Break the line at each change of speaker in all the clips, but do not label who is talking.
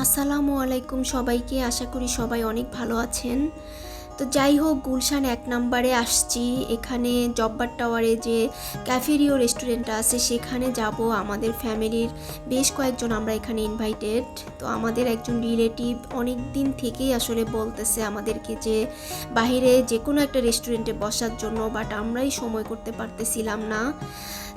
আসসালামু আলাইকুম সবাইকে। আশা করি সবাই অনেক ভালো আছেন। তো যাই হোক, গুলশান ১ নম্বরে আসছি। এখানে জব্বার টাওয়ারে যে ক্যাফেরিও রেস্টুরেন্টটা আছে সেখানে যাব। আমাদের ফ্যামিলির বেশ কয়েকজন আমরা এখানে ইনভাইটেড। তো আমাদের একজন রিলেটিভ অনেক দিন থেকেই আসলে বলতেছে আমাদেরকে যে বাইরে যে কোনো একটা রেস্টুরেন্টে বসার জন্য, বাট আমরাই সময় করতে পারতেছিলাম না।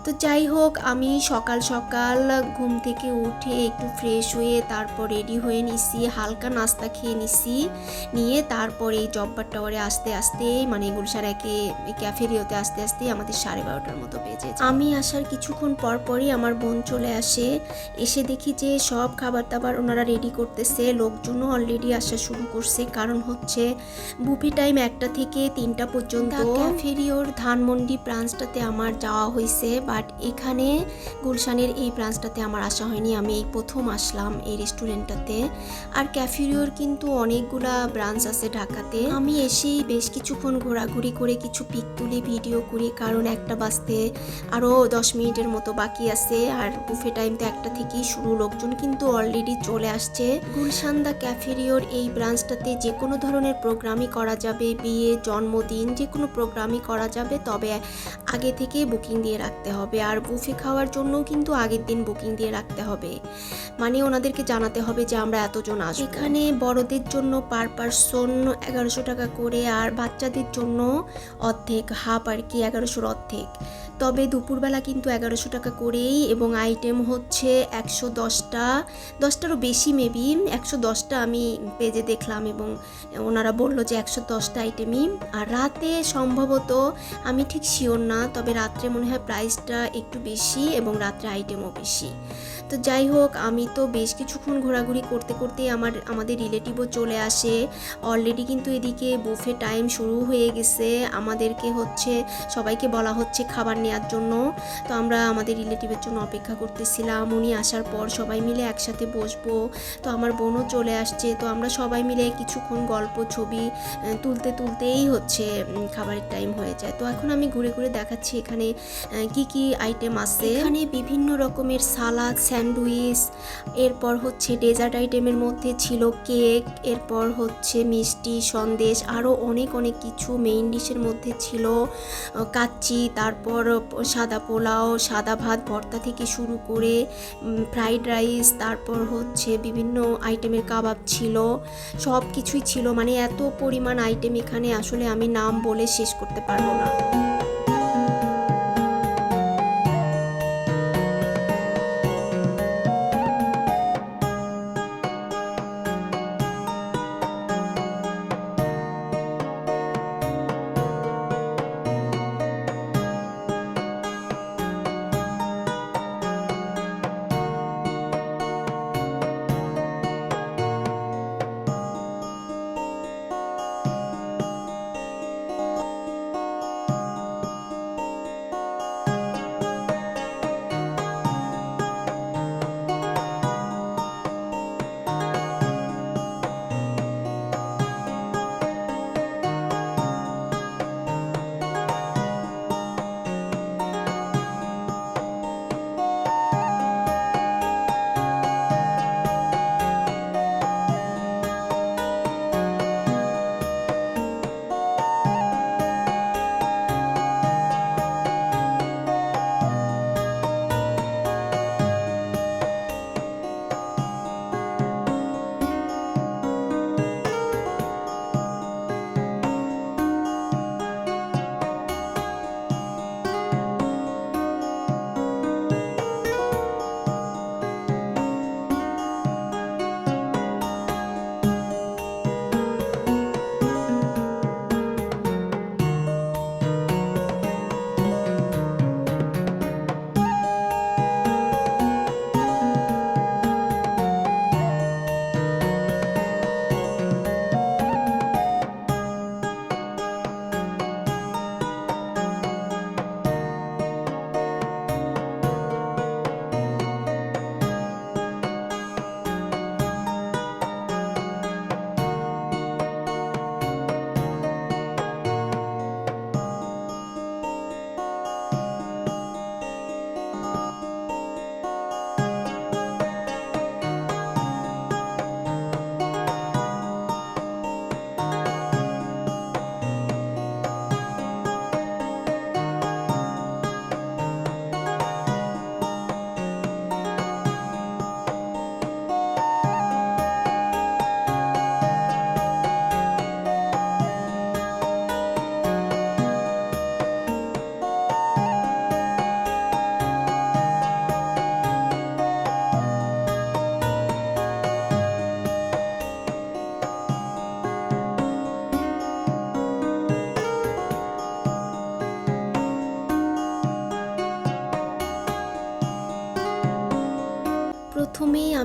তো যাই হোক, আমি সকাল সকাল ঘুম থেকে উঠে একটু ফ্রেশ হয়ে তারপর রেডি হয়ে নিছি, হালকা নাস্তা খেয়ে নিছি, নিয়ে তারপর এই জব্বার টাওয়ারে আসতে আসতে মানে গুলশান একে ক্যাফেরিওতে আসতে আসতে আমাদের 12:30টার মতো বেজে যায়। আমি আসার কিছুক্ষণ পর পরই আমার বোন চলে আসে। এসে দেখি যে সব খাবার দাবার ওনারা রেডি করতেছে, লোকজনও অলরেডি আসা শুরু করছে। কারণ হচ্ছে বুফে টাইম 1টা থেকে 3টা পর্যন্ত। ক্যাফেরিওর ধানমন্ডি ব্রাঞ্চটাতে আমার যাওয়া হয়েছে, বাট এখানে গুলশানের এই ব্রাঞ্চটাতে আমার আসা হয়নি। আমি এই প্রথম আসলাম এই রেস্টুরেন্টটাতে। আর ক্যাফেরিওর কিন্তু অনেকগুলা ব্রাঞ্চ আছে ঢাকাতে। আমি এসেই বেশ কিছুক্ষণ ঘোরাঘুরি করে কিছু পিক তুলি, ভিডিও করি, কারণ 1টা বাজতে আরও 10 মিনিটের মতো বাকি আছে। আর বুফে টাইম তো 1টা থেকেই শুরু, লোকজন কিন্তু অলরেডি চলে আসছে। গুলশান দা ক্যাফেরিওর এই ব্রাঞ্চটাতে যে কোনো ধরনের প্রোগ্রামই করা যাবে, বিয়ে, জন্মদিন, যে কোনো প্রোগ্রামই করা যাবে, তবে আগে থেকে বুকিং দিয়ে রাখতে হবে। আর বুফে খাওয়ার জন্যও কিন্তু আগের দিন বুকিং দিয়ে রাখতে হবে, মানে ওনাদেরকে জানাতে হবে যে আমরা এতজন আসবো। এখানে বড়দের জন্য পার পারসন 1100 টাকা করে, আর বাচ্চাদের জন্য অর্ধেক, হাফ আর কি, 1100-র অর্ধেক। তবে দুপুরবেলা কিন্তু 1100 টাকা করেই, এবং আইটেম হচ্ছে 110টা, 10টারও বেশি, মেবি 110টা আমি পেজে দেখলাম, এবং ওনারা বললো যে 110টা আইটেমই। আর রাতে সম্ভবত, আমি ঠিক শিওর না, তবে রাত্রে মনে হয় প্রাইসটা একটু বেশি এবং রাত্রে আইটেমও বেশি। তো যাই হোক, আমি তো বেশ কিছুক্ষণ ঘোরাঘুরি করতে করতে আমাদের রিলেটিভও চলে আসে অলরেডি। কিন্তু এদিকে বুফে টাইম শুরু হয়ে গেছে, আমাদেরকে হচ্ছে সবাইকে বলা হচ্ছে খাবার নেওয়ার জন্য। তো আমরা আমাদের রিলেটিভের জন্য অপেক্ষা করতেছিলাম। উনি আসার পর সবাই মিলে একসাথে বসবো। তো আমার বোনও চলে আসছে। তো আমরা সবাই মিলে কিছুক্ষণ গল্প, ছবি তুলতে তুলতেই হচ্ছে খাবারের টাইম হয়ে যায়। তো এখন আমি ঘুরে ঘুরে দেখাচ্ছি এখানে কি কি আইটেম আছে। এখানে বিভিন্ন রকমের সালাদ, স্যান্ডউইচ, এরপর হচ্ছে ডেজার্ট আইটেমের মধ্যে ছিল কেক, এরপর হচ্ছে মিষ্টি, সন্দেশ, আরও অনেক অনেক কিছু। মেইন ডিশের মধ্যে ছিল কাচ্চি, তারপর সাদা পোলাও, সাদা ভাত, ভর্তা থেকে শুরু করে ফ্রাইড রাইস, তারপর হচ্ছে বিভিন্ন আইটেমের কাবাব ছিল, সব কিছুই ছিল। মানে এত পরিমাণ আইটেম এখানে, আসলে আমি নাম বলে শেষ করতে পারবো না।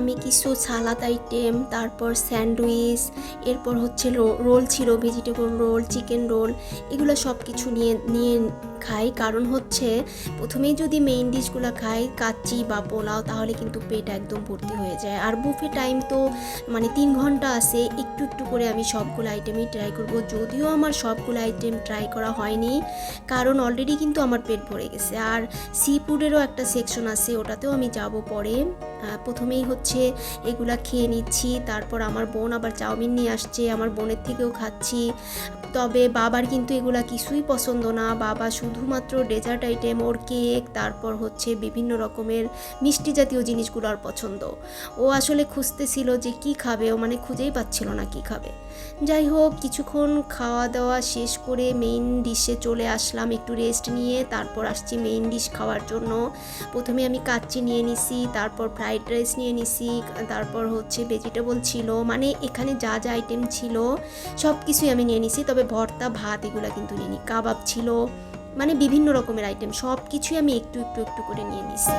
আমি কিছু সালাদ আইটেম, তারপর স্যান্ডউইচ, এরপর হচ্ছে রোল ছিল, ভেজিটেবল রোল, চিকেন রোল, এগুলো সব কিছু নিয়ে নিয়ে খাই। কারণ হচ্ছে প্রথমেই যদি মেইন ডিশগুলো খাই কাচ্চি বা পোলাও, তাহলে কিন্তু পেট একদম ভর্তি হয়ে যায়। আর বুফে টাইম তো মানে 3 ঘন্টা আছে, একটু একটু করে আমি সবগুলো আইটেমই ট্রাই করব। যদিও আমার সবগুলো আইটেম ট্রাই করা হয়নি, কারণ অলরেডি কিন্তু আমার পেট ভরে গেছে। আর সি ফুডেরও একটা সেকশন আছে, ওটাতেও আমি যাব পরে। প্রথমেই হচ্ছে এগুলা খেয়ে নিচ্ছি, তারপর আমার বোন আবার চাউমিন নিয়ে আসছে, আমার বোনের থেকেও খাচ্ছি। তবে বাবার কিন্তু এগুলা কিছুই পছন্দ না, বাবা শুধুমাত্র ডেজার্ট আইটেম, ওর কেক, তারপর হচ্ছে বিভিন্ন রকমের মিষ্টি জাতীয় জিনিসগুলো আর পছন্দ। ও আসলে খুঁজতেছিল যে কি খাবে, ও মানে খুঁজেই পাচ্ছিল না কি খাবে। যাই হোক, কিছুক্ষণ খাওয়া দাওয়া শেষ করে মেইন ডিশে চলে আসলাম একটু রেস্ট নিয়ে, তারপর আসছি মেইন ডিশ খাওয়ার জন্য। প্রথমে আমি কাচ্চি নিয়ে নিছি, তারপর ফ্রাইড রাইস নিয়ে নিছি, তারপর হচ্ছে ভেজিটেবল ছিল, মানে এখানে যা যা আইটেম ছিল সব কিছুই আমি নিয়ে নিছি। তবে ভর্তা, ভাত এগুলো কিন্তু নিইনি। কাবাব ছিল, মানে বিভিন্ন রকমের আইটেম সব কিছুই আমি একটু একটু একটু করে নিয়ে নিছি।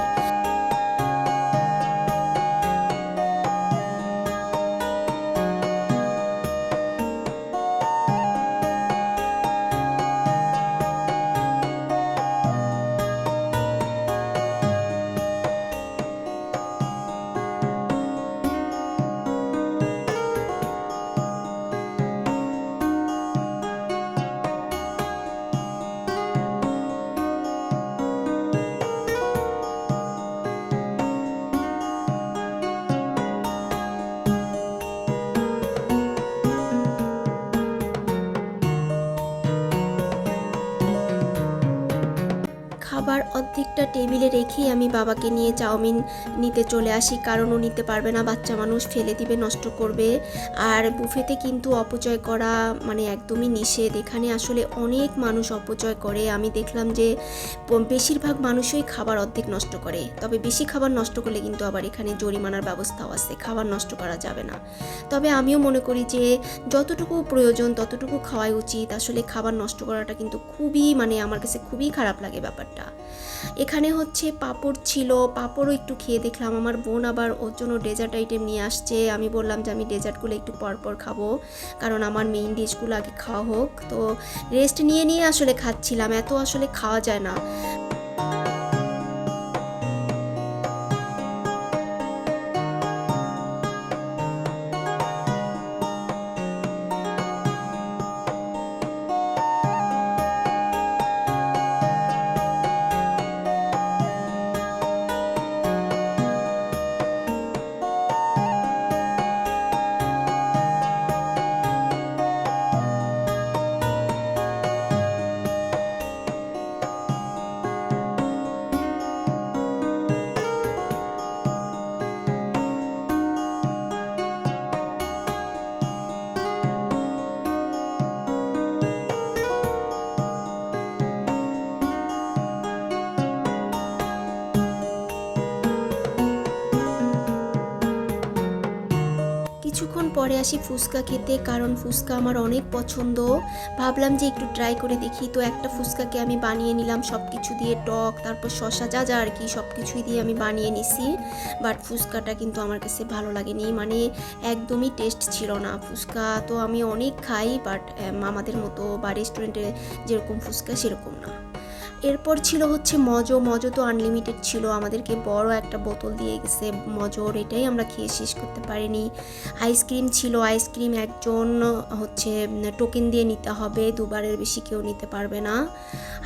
খাবার অর্ধেকটা টেবিলে রেখেই আমি বাবাকে নিয়ে চাউমিন নিতে চলে আসি, কারণ ও নিতে পারবে না, বাচ্চা মানুষ, ফেলে দিবে, নষ্ট করবে। আর বুফেতে কিন্তু অপচয় করা মানে একদমই নিষেধ। এখানে আসলে অনেক মানুষ অপচয় করে। আমি দেখলাম যে বেশিরভাগ মানুষই খাবার অর্ধেক নষ্ট করে। তবে বেশি খাবার নষ্ট করলে কিন্তু আবার এখানে জরিমানার ব্যবস্থাও আছে, খাবার নষ্ট করা যাবে না। তবে আমিও মনে করি যে যতটুকু প্রয়োজন ততটুকু খাওয়াই উচিত। আসলে খাবার নষ্ট করাটা কিন্তু খুবই, মানে আমার কাছে খুবই খারাপ লাগে ব্যাপারটা। এখানে হচ্ছে পাঁপড় ছিল, পাঁপড়ও একটু খেয়ে দেখলাম। আমার বোন আবার ওর জন্য ডেজার্ট আইটেম নিয়ে আসছে। আমি বললাম যে আমি ডেজার্টগুলো একটু পরপর খাবো, কারণ আমার মেইন ডিশগুলো আগে খাওয়া হোক। তো রেস্ট নিয়ে নিয়ে আসলে খাচ্ছিলাম, এত আসলে খাওয়া যায় না। কিছুক্ষণ পরে আসি ফুচকা খেতে, কারণ ফুচকা আমার অনেক পছন্দ। ভাবলাম যে একটু ট্রাই করে দেখি। তো একটা ফুচকাকে আমি বানিয়ে নিলাম সব কিছু দিয়ে, টক, তারপর শসা, যা যা আর কি সব কিছুই দিয়ে আমি বানিয়ে নিছি। বাট ফুচকাটা কিন্তু আমার কাছে ভালো লাগেনি, মানে একদমই টেস্ট ছিল না। ফুচকা তো আমি অনেক খাই, বাট আমাদের মতো বা রেস্টুরেন্টে যেরকম ফুচকা সেরকম না। এরপর ছিল হচ্ছে মজো। মজো তো আনলিমিটেড ছিল, আমাদেরকে বড় একটা বোতল দিয়ে গেছে মজোর, এটাই আমরা খেয়ে শেষ করতে পারিনি। আইসক্রিম ছিল, আইসক্রিম একজন হচ্ছে টোকেন দিয়ে নিতে হবে, দুবারের বেশি কেউ নিতে পারবে না।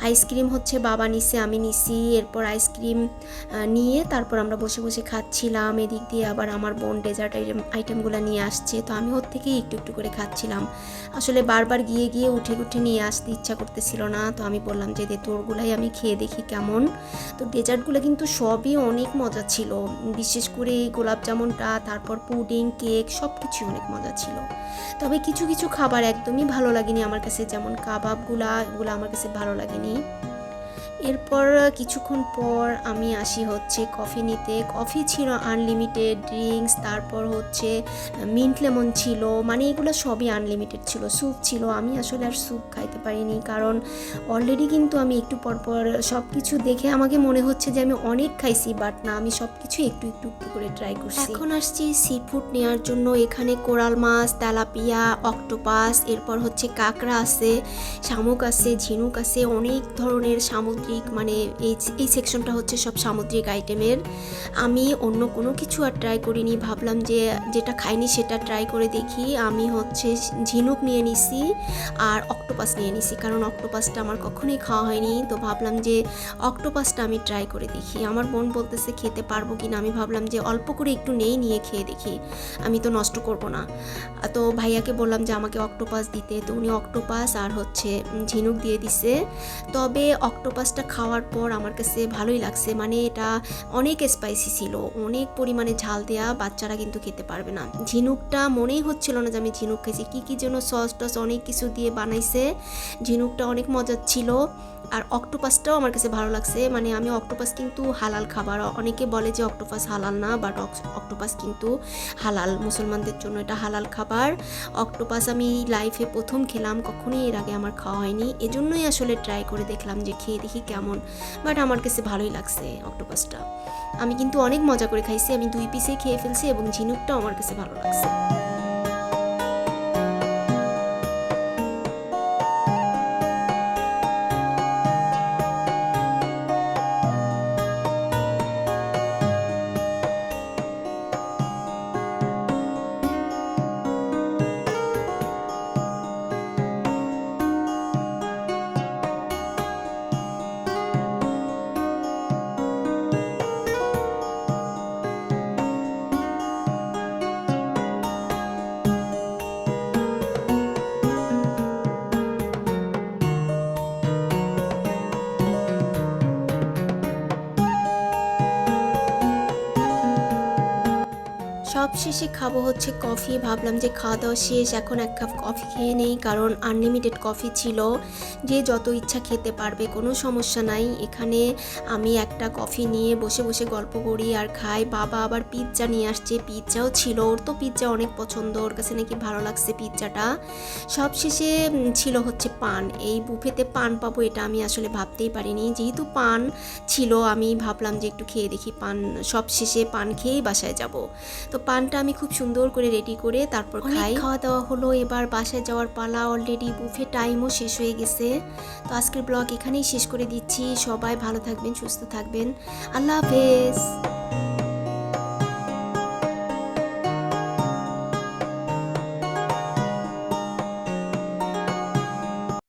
আইসক্রিম হচ্ছে বাবা নিছে, আমি নিছি। এরপর আইসক্রিম নিয়ে তারপর আমরা বসে বসে খাচ্ছিলাম। এদিক দিয়ে আবার আমার বোন ডেজার্ট আইটেমগুলো নিয়ে আসছে, তো আমি ওর থেকেই একটু একটু করে খাচ্ছিলাম। আসলে বারবার গিয়ে গিয়ে উঠে উঠে নিয়ে আসতে ইচ্ছা করতেছিল না, তো আমি বললাম যে দে তোরগুলাই আমি খেয়ে দেখি কেমন। তো ডেজার্টগুলো কিন্তু সবই অনেক মজা ছিল, বিশেষ করে এই গোলাপ জামুনটা, তারপর পুডিং, কেক, সব কিছুই অনেক মজা ছিল। তবে কিছু কিছু খাবার একদমই ভালো লাগেনি আমার কাছে, যেমন কাবাবগুলো, এগুলো আমার কাছে ভালো লাগেনি। এরপর কিছুক্ষণ পর আমি আসি হচ্ছে কফি নিতে। কফি ছিল আনলিমিটেড, ড্রিঙ্কস, তারপর হচ্ছে মিন্ট লেমন ছিল, মানে এগুলো সবই আনলিমিটেড ছিল। স্যুপ ছিল, আমি আসলে আর স্যুপ খাইতে পারিনি, কারণ অলরেডি কিন্তু আমি একটু পরপর সব কিছু দেখে আমাকে মনে হচ্ছে যে আমি অনেক খাইছি, বাট না, আমি সব কিছু একটু একটু একটু করে ট্রাই করছি। এখন আসছি সি ফুড নেওয়ার জন্য। এখানে কোরাল মাছ, তেলাপিয়া, অক্টোপাস, এরপর হচ্ছে কাঁকড়া আছে, শামুক আছে, ঝিনুক আছে, অনেক ধরনের সামুদ্রিক, মানে এই সেকশনটা হচ্ছে সব সামুদ্রিক আইটেমের। আমি অন্য কোনো কিছু আর ট্রাই করিনি, ভাবলাম যে যেটা খাইনি সেটা ট্রাই করে দেখি। আমি হচ্ছে ঝিনুক নিয়ে নিছি আর অক্টোপাস নিয়ে নিছি, কারণ অক্টোপাসটা আমার কখনোই খাওয়া হয়নি, তো ভাবলাম যে অক্টোপাসটা আমি ট্রাই করে দেখি। আমার বোন বলতেছে খেতে পারবো কিনা, আমি ভাবলাম যে অল্প করে একটু নিয়ে খেয়ে দেখি, আমি তো নষ্ট করব না। তো ভাইয়াকে বললাম যে আমাকে অক্টোপাস দিতে, তো উনি অক্টোপাস আর হচ্ছে ঝিনুক দিয়ে দিছে। তবে অক্টোপাসটা খাওয়ার পর আমার কাছে ভালোই লাগছে, মানে এটা অনেক স্পাইসি ছিল, অনেক পরিমাণে ঝাল দেয়া, বাচ্চারা কিন্তু খেতে পারবে না। ঝিনুকটা মনেই হচ্ছিল না যে আমি ঝিনুক খেয়েছি, কী যেন সস টস অনেক কিছু দিয়ে বানাইছে, ঝিনুকটা অনেক মজার ছিল। আর অক্টোপাসটাও আমার কাছে ভালো লাগছে, মানে আমি অক্টোপাস কিন্তু হালাল খাবার, অনেকে বলে যে অক্টোপাস হালাল না, বাট অক্টোপাস কিন্তু হালাল, মুসলমানদের জন্য এটা হালাল খাবার। অক্টোপাস আমি লাইফে প্রথম খেলাম, কখনোই এর আগে আমার খাওয়া হয়নি, এজন্যই আসলে ট্রাই করে দেখলাম যে খেয়ে দেখি কেমন, বাট আমার কাছে ভালোই লাগছে অক্টোপাসটা। আমি কিন্তু অনেক মজা করে খাইছি, আমি 2 পিসেই খেয়ে ফেলছি এবং ঝিনুকটাও আমার কাছে ভালো লাগছে। সব শেষে খাবো হচ্ছে কফি। ভাবলাম যে খাওয়া দাওয়া শেষ, এখন 1 কাপ কফি খেয়ে নেই, কারণ আনলিমিটেড কফি ছিল, যে যত ইচ্ছা খেতে পারবে, কোনো সমস্যা নাই। এখানে আমি একটা কফি নিয়ে বসে বসে গল্প করি আর খাই। বাবা আবার পিৎজা নিয়ে আসছে, পিৎজাও ছিল, ওর তো পিৎজা অনেক পছন্দ, ওর কাছে নাকি ভালো লাগছে পিৎজাটা। সব শেষে ছিল হচ্ছে পান। এই বুফেতে পান পাবো এটা আমি আসলে ভাবতেই পারিনি, যেহেতু পান ছিল আমি ভাবলাম যে একটু খেয়ে দেখি পান। সব শেষে পান খেয়েই বাসায় যাব। তো পানটা আমি খুব সুন্দর করে রেডি করে তারপর খাই। খাওয়া দাওয়া হলো, এবার বাসায় যাওয়ার পালা। অলরেডি বুফে টাইমও শেষ হয়ে গেছে। তো আজকের ব্লগ এখানেই শেষ করে দিচ্ছি। সবাই ভালো থাকবেন, সুস্থ থাকবেন। আল্লাহ হাফেজ।